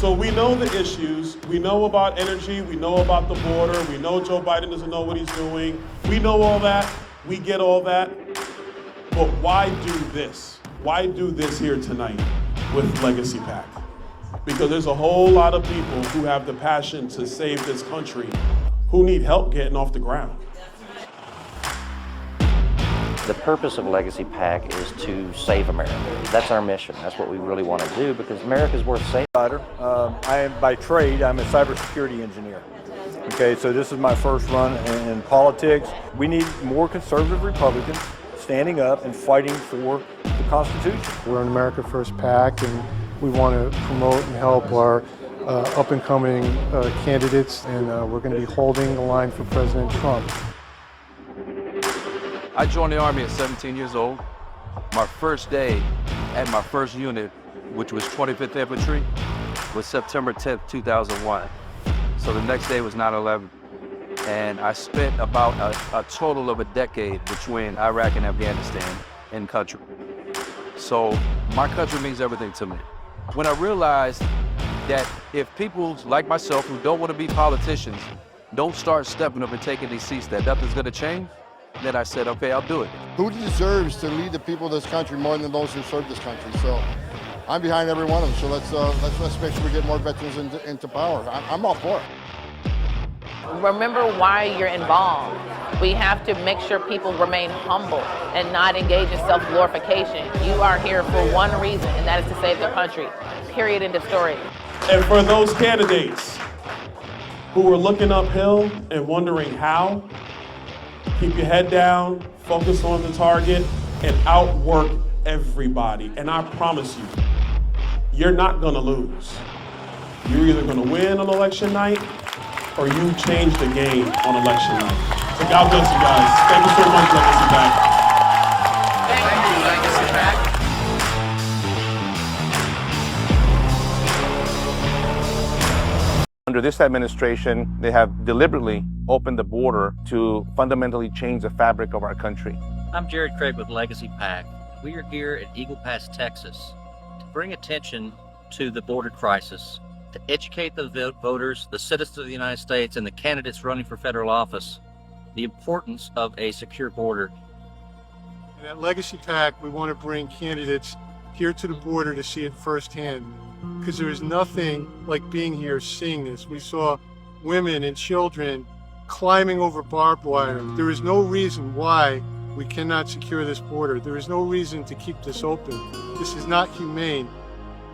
So we know the issues, we know about energy, we know about the border, we know Joe Biden doesn't know what he's doing. We know all that, we get all that. But why do this? Why do this here tonight with Legacy PAC? Because there's a whole lot of people who have the passion to save this country who need help getting off the ground. The purpose of Legacy PAC is to save America. That's our mission. That's what we really want to do because America is worth saving. I am by trade, I'm a cybersecurity engineer. Okay, so this is my first run in politics. We need more conservative Republicans standing up and fighting for the Constitution. We're an America First PAC, and we want to promote and help our up-and-coming candidates, and we're going to be holding the line for President Trump. I joined the Army at 17 years old. My first day at my first unit, which was 25th Infantry, was September 10th, 2001. So the next day was 9/11. And I spent about a total of a decade between Iraq and Afghanistan in country. So my country means everything to me. When I realized that if people like myself who don't want to be politicians don't start stepping up and taking these seats, that nothing's going to change, then I said, okay, I'll do it. Who deserves to lead the people of this country more than those who serve this country? So I'm behind every one of them. So let's make sure we get more veterans into power. I'm all for it. Remember why you're involved. We have to make sure people remain humble and not engage in self-glorification. You are here for one reason, and that is to save the country. Period. End of story. And for those candidates who are looking uphill and wondering how, keep your head down, focus on the target, and outwork everybody. And I promise you, you're not gonna lose. You're either gonna win on election night or you change the game on election night. So God bless you guys. Thank you so much, Legacy PAC. Thank you, Legacy PAC. Under this administration, they have deliberately opened the border to fundamentally change the fabric of our country. I'm Jared Craig with Legacy PAC. We are here at Eagle Pass, Texas, to bring attention to the border crisis, to educate the voters, the citizens of the United States, and the candidates running for federal office, the importance of a secure border. And at Legacy PAC, we want to bring candidates here to the border to see it firsthand, because there is nothing like being here, seeing this. We saw women and children climbing over barbed wire. There is no reason why we cannot secure this border. There is no reason to keep this open. This is not humane.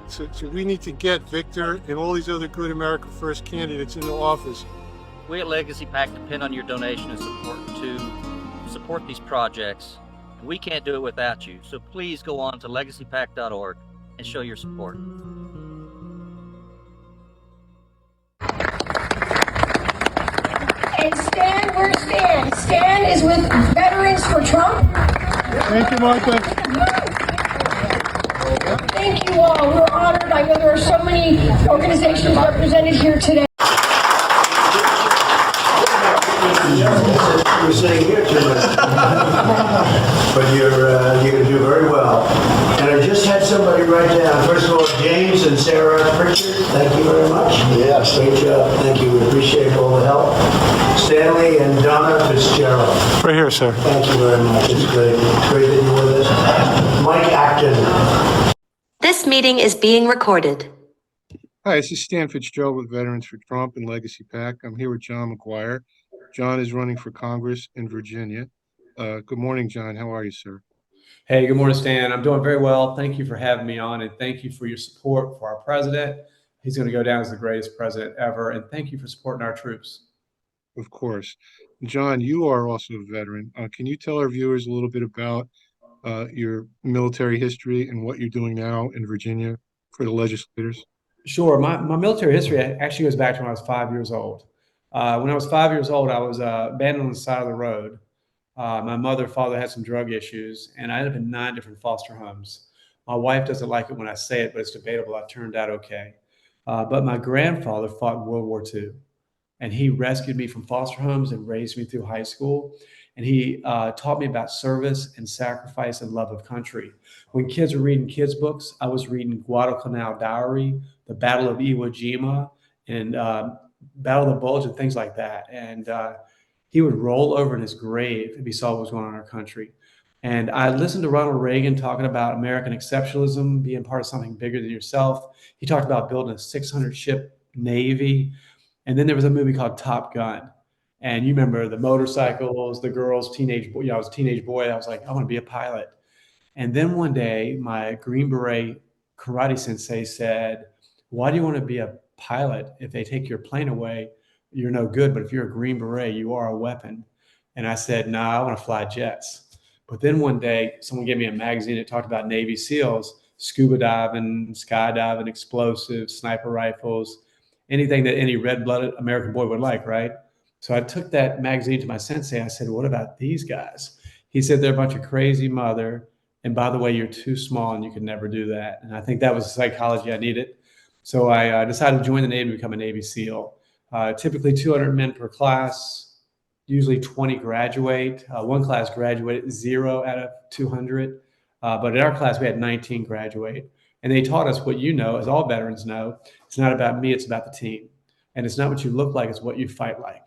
So we need to get Victor and all these other good America First candidates into office. We at Legacy PAC depend on your donation and support to support these projects. We can't do it without you. So please go on to legacypac.org and show your support. And Stan, where's Stan? Stan is with Veterans for Trump. Thank you, Martha. Thank you all. We're honored. I know there are so many organizations represented here today. You're sitting here too much. But you're going to do very well. And I just had somebody write down, first of all, James and Sarah Pritchard, thank you very much. Yes. Great job. Thank you. We appreciate all the help. Stanley and Donna Fitzgerald. Right here, sir. Thank you very much. It's great. It's great that you're with us. Mike Acton. This meeting is being recorded. Hi, this is Stan Fitzgerald with Veterans for Trump and Legacy PAC. I'm here with John McGuire. John is running for Congress in Virginia. Good morning, John. How are you, sir? Hey, good morning, Stan. I'm doing very well. Thank you for having me on, and thank you for your support for our president. He's going to go down as the greatest president ever, and thank you for supporting our troops. Of course. John, you are also a veteran. Can you tell our viewers a little bit about your military history and what you're doing now in Virginia for the legislators? Sure. My military history actually goes back to when I was 5 years old. When I was 5 years old, I was abandoned on the side of the road. My mother and father had some drug issues, and I ended up in 9 different foster homes. My wife doesn't like it when I say it, but it's debatable. I turned out okay. But my grandfather fought in World War II, and he rescued me from foster homes and raised me through high school. And he taught me about service and sacrifice and love of country. When kids were reading kids' books, I was reading Guadalcanal Diary, the Battle of Iwo Jima, and Battle of the Bulge and things like that. And he would roll over in his grave if he saw what was going on in our country. And I listened to Ronald Reagan talking about American exceptionalism, being part of something bigger than yourself. He talked about building a 600-ship Navy. And then there was a movie called Top Gun. And you remember the motorcycles, the girls, teenage boy. I was a teenage boy. I was like, I want to be a pilot. And then one day, my Green Beret karate sensei said, why do you want to be a pilot? If they take your plane away, you're no good. But if you're a Green Beret, you are a weapon. And I said, no, I want to fly jets. But then one day, someone gave me a magazine that talked about Navy SEALs, scuba diving, skydiving, explosives, sniper rifles, anything that any red-blooded American boy would like, right? So I took that magazine to my sensei. I said, what about these guys? He said, they're a bunch of crazy mother. And by the way, you're too small and you can never do that. And I think that was the psychology I needed. So I decided to join the Navy to become a Navy SEAL. Typically 200 men per class. Usually 20 graduate. One class graduated 0 out of 200. But in our class, we had 19 graduate. And they taught us what you know, as all veterans know, it's not about me, it's about the team. And it's not what you look like, it's what you fight like.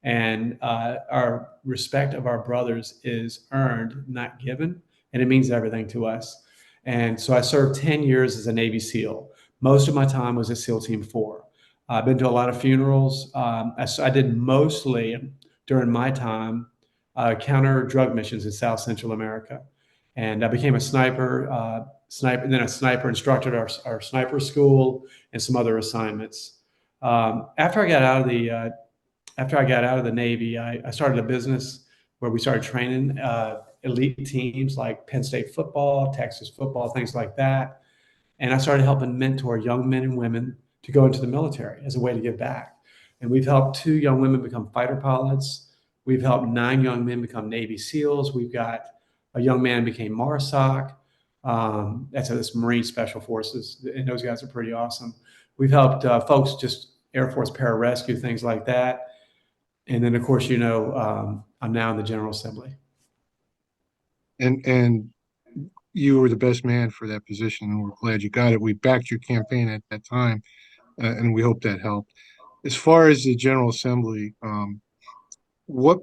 And our respect of our brothers is earned, not given. And it means everything to us. And so I served 10 years as a Navy SEAL. Most of my time was at SEAL Team 4. I've been to a lot of funerals. I did mostly, during my time, counter drug missions in South Central America. And I became a sniper, and then a sniper instructor at our sniper school and some other assignments. After I got out of the Navy, I started a business where we started training elite teams like Penn State football, Texas football, things like that. And I started helping mentor young men and women to go into the military as a way to give back. And we've helped 2 young women become fighter pilots. We've helped 9 young men become Navy SEALs. We've got a young man became MARSOC. That's Marine Special Forces. And those guys are pretty awesome. We've helped folks just Air Force pararescue, things like that. And then, of course, I'm now in the General Assembly. And you were the best man for that position, and we're glad you got it. We backed your campaign at that time, and we hope that helped. As far as the General Assembly, what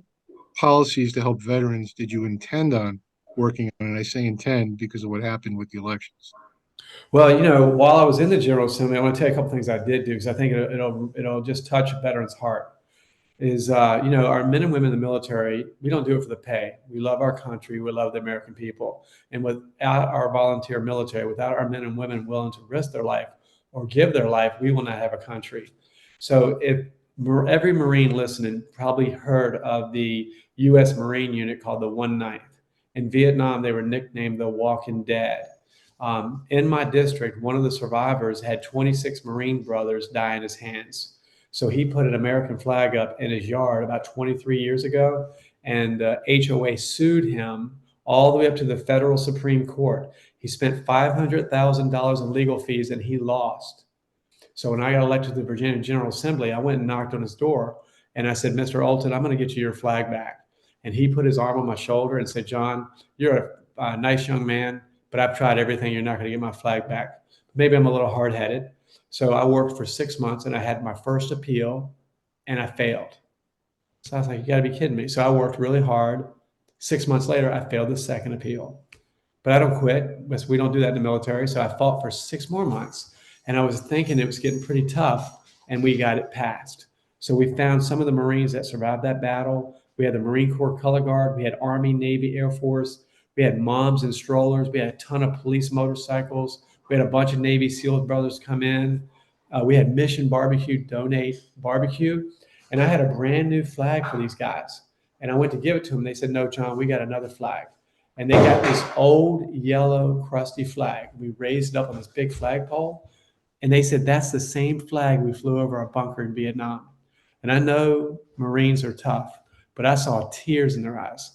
policies to help veterans did you intend on working on? And I say intend because of what happened with the elections. Well, while I was in the General Assembly, I want to tell you a couple things I did do, because I think it'll just touch a veteran's heart. Our men and women in the military, we don't do it for the pay. We love our country. We love the American people. And without our volunteer military, without our men and women willing to risk their life or give their life, we will not have a country. So if every Marine listening probably heard of the U.S. Marine unit called the 1/9th. In Vietnam, they were nicknamed the Walking Dead. In my district, one of the survivors had 26 Marine brothers die in his hands. So he put an American flag up in his yard about 23 years ago, and HOA sued him all the way up to the federal Supreme Court. He spent $500,000 in legal fees, and he lost. So when I got elected to the Virginia General Assembly, I went and knocked on his door, and I said, Mr. Olton, I'm going to get you your flag back. And he put his arm on my shoulder and said, John, you're a nice young man, but I've tried everything. You're not going to get my flag back. Maybe I'm a little hard-headed. So I worked for 6 months, and I had my first appeal, and I failed. So I was like, you got to be kidding me. So I worked really hard. 6 months later, I failed the second appeal. But I don't quit, because we don't do that in the military. So I fought for 6 more months, and I was thinking it was getting pretty tough, and we got it passed. So we found some of the Marines that survived that battle. We had the Marine Corps Color Guard. We had Army, Navy, Air Force. We had moms and strollers. We had a ton of police motorcycles. We had a bunch of Navy SEAL brothers come in. We had Mission Barbecue donate barbecue. And I had a brand new flag for these guys. And I went to give it to them. They said, no, John, we got another flag. And they got this old yellow crusty flag. We raised it up on this big flagpole. And they said, that's the same flag we flew over our bunker in Vietnam. And I know Marines are tough, but I saw tears in their eyes.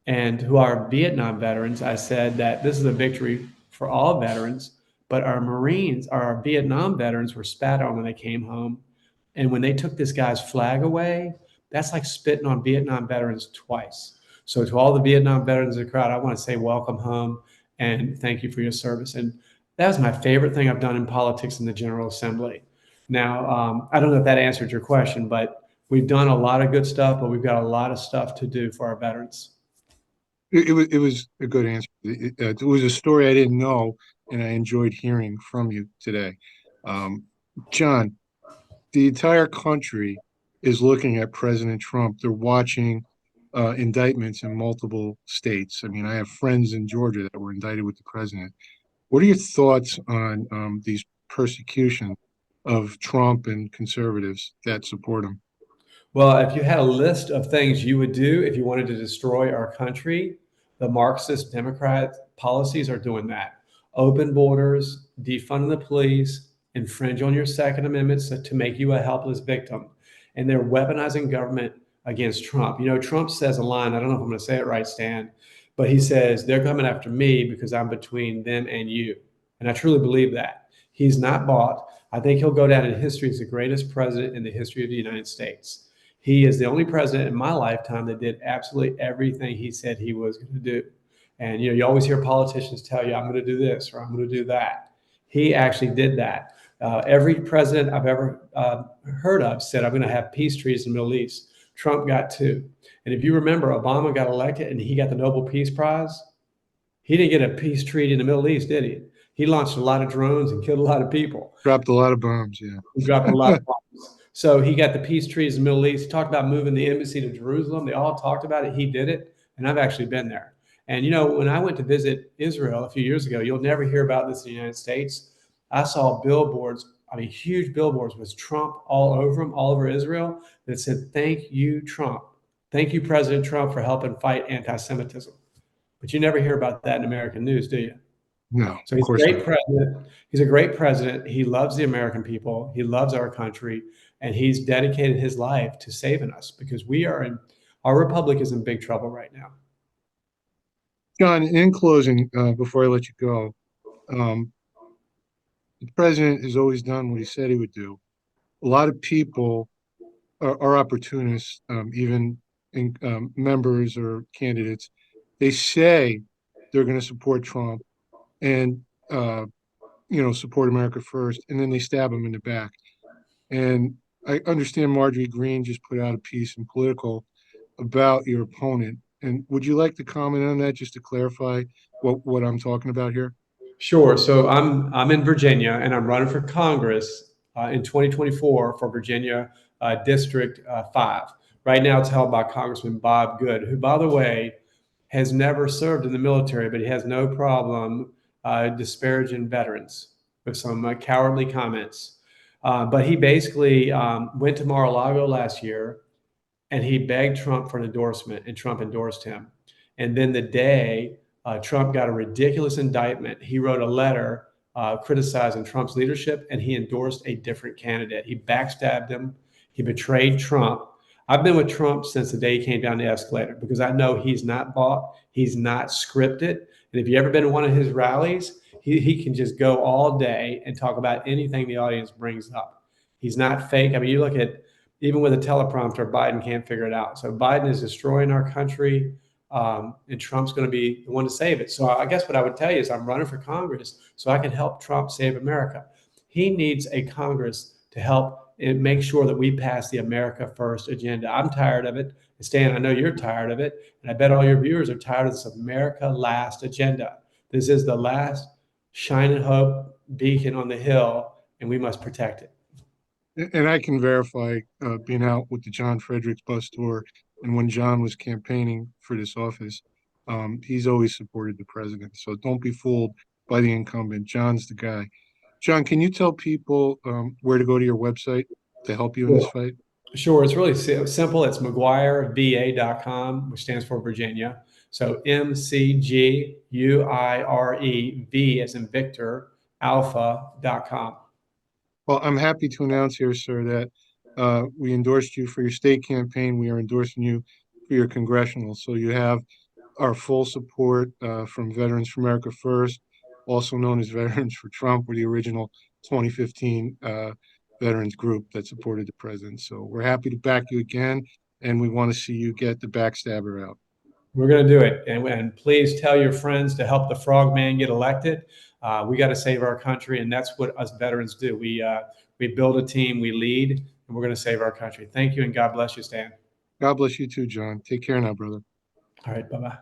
And to our Vietnam veterans, I said that this is a victory for all veterans, but our Marines, our Vietnam veterans were spat on when they came home. And when they took this guy's flag away, that's like spitting on Vietnam veterans twice. So to all the Vietnam veterans in the crowd, I want to say welcome home and thank you for your service. And that was my favorite thing I've done in politics in the General Assembly. Now, I don't know if that answered your question, but we've done a lot of good stuff, but we've got a lot of stuff to do for our veterans. It was a good answer. It was a story I didn't know, and I enjoyed hearing from you today. John, the entire country is looking at President Trump. They're watching indictments in multiple states. I mean, I have friends in Georgia that were indicted with the president. What are your thoughts on these persecution of Trump and conservatives that support him? Well, if you had a list of things you would do if you wanted to destroy our country, the Marxist Democrat policies are doing that. Open borders, defund the police, infringe on your Second Amendment to make you a helpless victim. And they're weaponizing government against Trump. You know, Trump says a line, I don't know if I'm going to say it right, Stan, but he says, they're coming after me because I'm between them and you. And I truly believe that. He's not bought. I think he'll go down in history as the greatest president in the history of the United States. He is the only president in my lifetime that did absolutely everything he said he was going to do. And you know, you always hear politicians tell you, "I'm going to do this" or "I'm going to do that." He actually did that. Every president I've ever heard of said, "I'm going to have peace treaties in the Middle East." Trump got two. And if you remember, Obama got elected and he got the Nobel Peace Prize. He didn't get a peace treaty in the Middle East, did he? He launched a lot of drones and killed a lot of people. Dropped a lot of bombs, yeah. He dropped a lot of bombs. So he got the peace treaties in the Middle East. He talked about moving the embassy to Jerusalem. They all talked about it. He did it. And I've actually been there. And, you know, when I went to visit Israel a few years ago, you'll never hear about this in the United States. I saw billboards, I mean, huge billboards with Trump all over them, all over Israel, that said, "Thank you, Trump. Thank you, President Trump, for helping fight anti-Semitism." But you never hear about that in American news, do you? No, So of he's a course great not. president. He's a great president. He loves the American people. He loves our country, and he's dedicated his life to saving us because our republic is in big trouble right now. John, in closing, before I let you go, the president has always done what he said he would do. A lot of people are opportunists, even in, members or candidates. They say they're going to support Trump and support America first, and then they stab him in the back. And I understand Marjorie Greene just put out a piece in Political about your opponent. And would you like to comment on that just to clarify what I'm talking about here? Sure. So I'm in Virginia, and I'm running for Congress in 2024 for Virginia District 5. Right now, it's held by Congressman Bob Good, who, by the way, has never served in the military, but he has no problem disparaging veterans with some cowardly comments. But he basically went to Mar-a-Lago last year and he begged Trump for an endorsement, and Trump endorsed him. And then the day Trump got a ridiculous indictment, he wrote a letter criticizing Trump's leadership, and he endorsed a different candidate. He backstabbed him. He betrayed Trump. I've been with Trump since the day he came down the escalator because I know he's not bought, he's not scripted. And if you've ever been to one of his rallies, he can just go all day and talk about anything the audience brings up. He's not fake. I mean, you look at, even with a teleprompter, Biden can't figure it out. So Biden is destroying our country, and Trump's going to be the one to save it. So I guess what I would tell you is I'm running for Congress so I can help Trump save America. He needs a Congress to help and make sure that we pass the America First agenda. I'm tired of it. And Stan, I know you're tired of it. And I bet all your viewers are tired of this America Last agenda. This is the last shining hope beacon on the hill, and we must protect it. And I can verify, being out with the John Fredericks bus tour, and when John was campaigning for this office, he's always supported the president. So don't be fooled by the incumbent. John's the guy. John, can you tell people where to go to your website to help you in this fight? Sure. It's really simple. It's McGuireVA.com, which stands for Virginia. So McGuire, as in Victor, Alpha.com. Well, I'm happy to announce here, sir, that we endorsed you for your state campaign. We are endorsing you for your congressional. So you have our full support from Veterans for America First, also known as Veterans for Trump. We're the original 2015 veterans group that supported the president. So we're happy to back you again, and we want to see you get the backstabber out. We're going to do it. And please tell your friends to help the frogman get elected. We got to save our country, and that's what us veterans do. We build a team, we lead, and we're going to save our country. Thank you, and God bless you, Stan. God bless you too, John. Take care now, brother. All right, bye-bye.